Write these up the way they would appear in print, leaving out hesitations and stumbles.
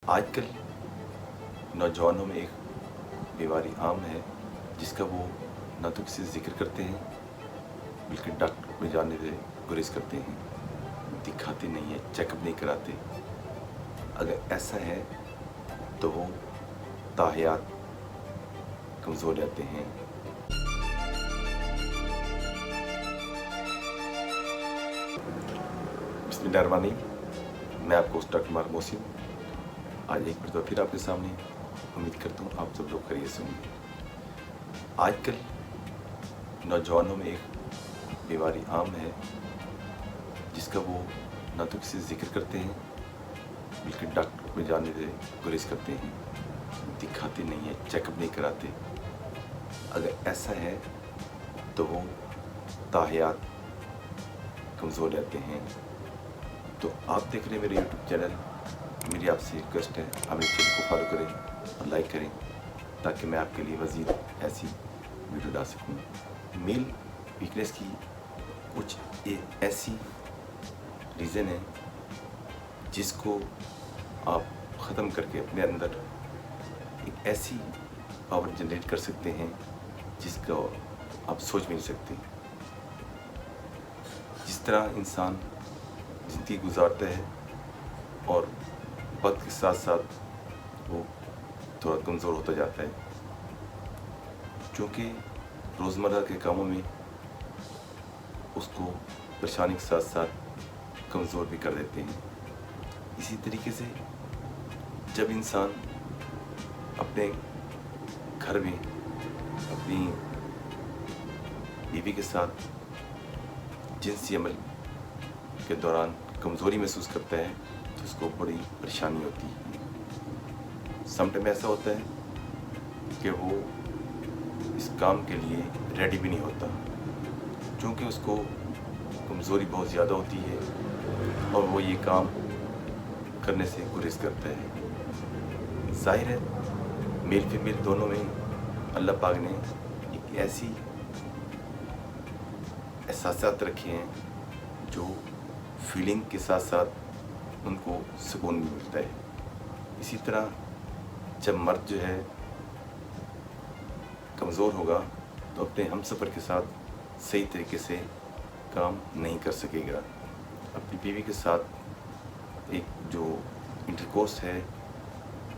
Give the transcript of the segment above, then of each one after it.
आजकल नौजवानों में एक बीमारी आम है जिसका वो ना तो किसी से जिक्र करते हैं बल्कि डॉक्टर में जाने से गुरेज करते हैं, दिखाते नहीं है, चेकअप नहीं कराते। अगर ऐसा है तो वो ताहयात कमज़ोर रहते हैं। बिस्मिल्लाहिर्रहमानिर्रहीम। मैं आपको डॉक्टर कुमार मोहसिन आज एक बार फिर आपके सामने। उम्मीद करता हूँ आप सब लोग खैरियत से होंगे। आजकल नौजवानों में एक बीमारी आम है जिसका वो ना तो किसी से जिक्र करते हैं बल्कि डॉक्टर में जाने से गुरेज करते हैं, दिखाते नहीं है, चेकअप नहीं कराते। अगर ऐसा है तो वो ताहयात कमज़ोर रहते हैं। तो आप देख रहे हैं मेरे यूट्यूब चैनल। मेरी आपसे रिक्वेस्ट है आप इस चैनल को फॉलो करें और लाइक करें ताकि मैं आपके लिए मज़ीद ऐसी वीडियो डाल सकूँ। मेल वीकनेस की कुछ एक ऐसी रीज़न है जिसको आप ख़त्म करके अपने अंदर एक ऐसी पावर जनरेट कर सकते हैं जिसका आप सोच भी नहीं सकते। जिस तरह इंसान ज़िंदगी गुजारता है और वक्त के साथ साथ वो थोड़ा कमज़ोर होता जाता है, क्योंकि रोज़मर्रा के कामों में उसको परेशानी के साथ साथ कमज़ोर भी कर देते हैं। इसी तरीके से जब इंसान अपने घर में अपनी बीवी के साथ जिनसी अमल के दौरान कमज़ोरी महसूस करता है तो उसको बड़ी परेशानी होती है। समटाइम ऐसा होता है कि वो इस काम के लिए रेडी भी नहीं होता, क्योंकि उसको कमज़ोरी बहुत ज़्यादा होती है और वो ये काम करने से गुरेज करता है। ज़ाहिर है मेल फीमेल दोनों में अल्लाह पाक ने एक ऐसी एहसासात रखे हैं जो फीलिंग के साथ साथ उनको सुकून भी मिलता है। इसी तरह जब मर्द जो है कमज़ोर होगा तो अपने हमसफ़र के साथ सही तरीके से काम नहीं कर सकेगा। अपनी बीवी के साथ एक जो इंटरकोर्स है,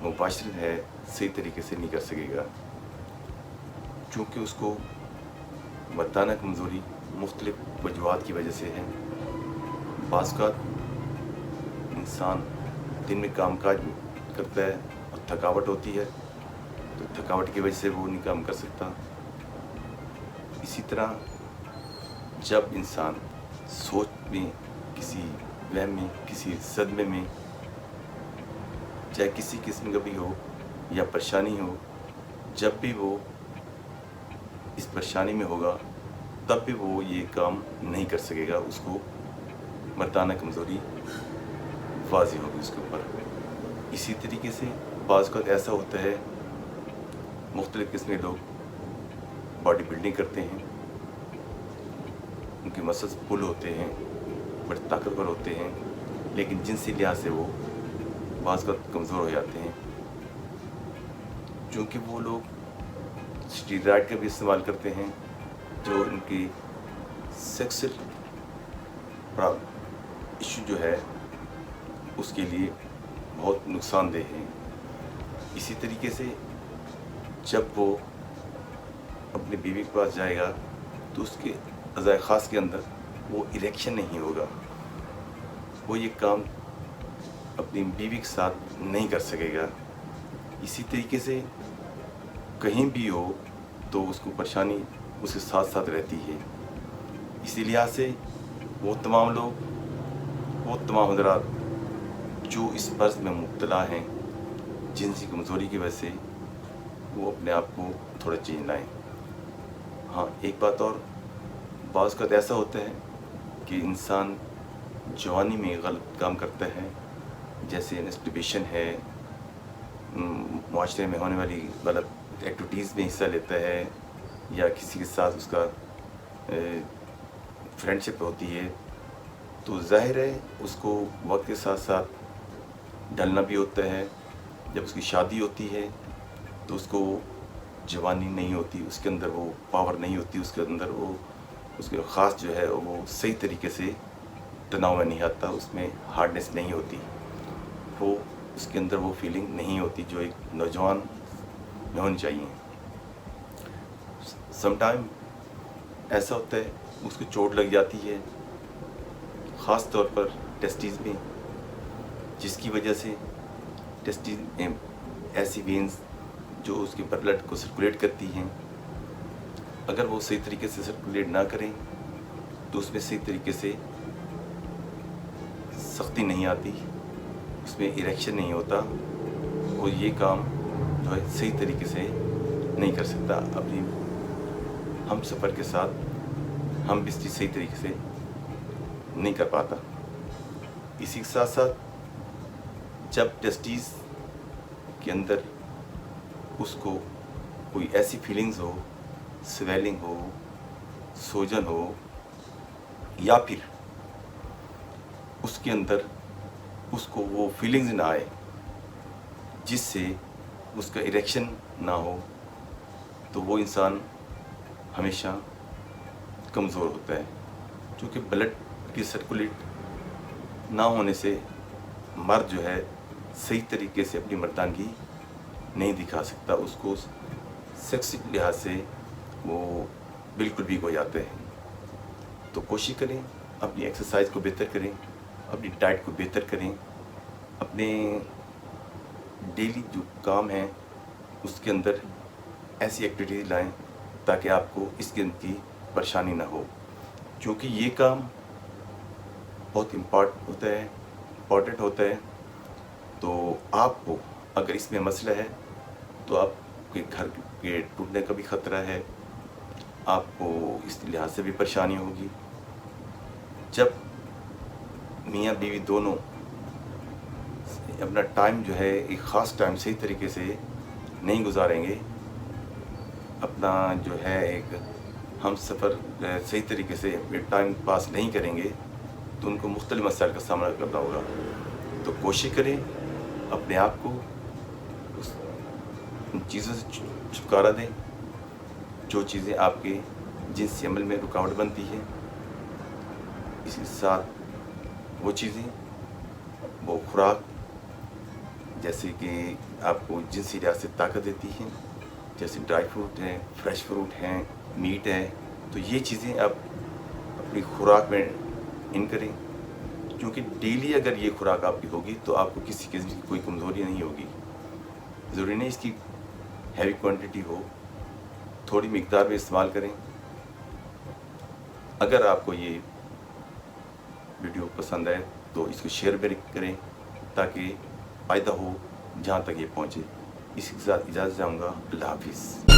मुबाशरत है, सही तरीके से नहीं कर सकेगा, क्योंकि उसको मर्दाना कमज़ोरी मुख्तलिफ़ वजूहात की वजह से है। बाज़ औक़ात इंसान दिन में कामकाज करता है और थकावट होती है तो थकावट की वजह से वो नहीं काम कर सकता। इसी तरह जब इंसान सोच में, किसी वहम में, किसी सदमे में, चाहे किसी किस्म का भी हो या परेशानी हो, जब भी वो इस परेशानी में होगा तब भी वो ये काम नहीं कर सकेगा। उसको मर्दाना कमज़ोरी वाज़ी होगी उसके ऊपर। इसी तरीके से बाज़ औक़ात ऐसा होता है मुख्तलिफ़ किस्म के लोग बॉडी बिल्डिंग करते हैं, उनके मसल्स फुल होते हैं, बड़े ताकतवर होते हैं, लेकिन जिनसी लिहाज से वो बाज़ औक़ात कमज़ोर हो जाते हैं, क्योंकि वो लोग स्टीरॉयड का भी इस्तेमाल करते हैं जो उनकी सेक्सुअल इशू जो है उसके लिए बहुत नुकसानदेह है। इसी तरीके से जब वो अपनी बीवी के पास जाएगा तो उसके अज़ाए ख़ास के अंदर वो इरेक्शन नहीं होगा, वो ये काम अपनी बीवी के साथ नहीं कर सकेगा। इसी तरीके से कहीं भी हो तो उसको परेशानी उसके साथ साथ रहती है। इसी लिहाज से वो तमाम लोग, वो तमाम हज़रात जो इस मर्ज़ में मुब्तला हैं जिनसी कमज़ोरी की वजह से, वो अपने आप को थोड़ा चेंज लाएँ। हाँ, एक बात और, बाज़ औक़ात ऐसा होता है कि इंसान जवानी में गलत काम करता है, जैसे मस्टरबेशन है, मुआशरे में होने वाली गलत एक्टिविटीज़ में हिस्सा लेता है, या किसी के साथ उसका फ्रेंडशिप होती है, तो ज़ाहिर है उसको वक्त के साथ साथ ढलना भी होता है جب اس کی شادی ہوتی ہے تو اس کو جوانی نہیں ہوتی، اس کے اندر وہ پاور نہیں ہوتی، اس کے اندر وہ اس کے خاص جو ہے وہ صحیح طریقے سے تناؤ میں نہیں آتا، اس میں ہارڈنیس نہیں ہوتی، وہ اس کے اندر وہ فیلنگ نہیں ہوتی جو ایک نوجوان میں ہونی چاہیے۔ سم ٹائم ایسا ہوتا ہے اس کو چوٹ لگ جاتی ہے، خاص طور پر ٹیسٹیز میں، جس کی وجہ سے ٹیسٹیز میں ایسی وینز جو اس کے بلڈ کو سرکولیٹ کرتی ہیں، اگر وہ صحیح طریقے سے سرکولیٹ نہ کریں تو اس میں صحیح طریقے سے سختی نہیں آتی، اس میں اریکشن نہیں ہوتا، اور یہ کام جو ہے صحیح طریقے سے نہیں کر سکتا، اپنی ہم سفر کے ساتھ ہم بستری صحیح طریقے سے نہیں کر پاتا۔ اسی کے ساتھ ساتھ جب ٹیسٹیز کے اندر اس کو کوئی ایسی فیلنگز ہو، سویلنگ ہو، سوجن ہو، یا پھر اس کے اندر اس کو وہ فیلنگز نہ آئے جس سے اس کا اریکشن نہ ہو، تو وہ انسان ہمیشہ کمزور ہوتا ہے، کیونکہ بلڈ کی سرکولیٹ نہ ہونے سے مرد جو ہے صحیح طریقے سے اپنی مردانگی نہیں دکھا سکتا، اس کو سیکس لحاظ سے وہ بالکل ویک ہو جاتے ہیں۔ تو کوشش کریں اپنی ایکسرسائز کو بہتر کریں، اپنی ڈائٹ کو بہتر کریں، اپنے ڈیلی جو کام ہیں اس کے اندر ایسی ایکٹیویٹیز لائیں تاکہ آپ کو اس قسم کی پریشانی نہ ہو، کیونکہ یہ کام بہت امپورٹنٹ ہوتا ہے۔ تو آپ کو اگر اس میں مسئلہ ہے تو آپ کے گھر کے ٹوٹنے کا بھی خطرہ ہے، آپ کو اس لحاظ سے بھی پریشانی ہوگی۔ جب میاں بیوی دونوں اپنا ٹائم جو ہے ایک خاص ٹائم صحیح طریقے سے نہیں گزاریں گے، اپنا جو ہے ایک ہم سفر صحیح طریقے سے ٹائم پاس نہیں کریں گے تو ان کو مختلف مسائل کا سامنا کرنا ہوگا۔ تو کوشش کریں اپنے آپ کو ان چیزوں سے چھٹکارا دیں جو چیزیں آپ کے جنسی عمل میں رکاوٹ بنتی ہیں، اس کے ساتھ وہ چیزیں، وہ خوراک جیسے کہ آپ کو جنسی لحاظ سے طاقت دیتی ہیں، جیسے ڈرائی فروٹ ہیں، فریش فروٹ ہیں، میٹ ہے، تو یہ چیزیں آپ اپنی خوراک میں ان کریں، کیونکہ ڈیلی اگر یہ خوراک آپ کی ہوگی تو آپ کو کسی قسم کی کوئی کمزوری نہیں ہوگی۔ ضروری نہیں اس کی ہیوی کوانٹٹی ہو، تھوڑی مقدار میں استعمال کریں۔ اگر آپ کو یہ ویڈیو پسند آئے تو اس کو شیئر بھی کریں تاکہ فائدہ ہو جہاں تک یہ پہنچے۔ اسی کے ساتھ اجازت چاہوں گا، اللہ حافظ۔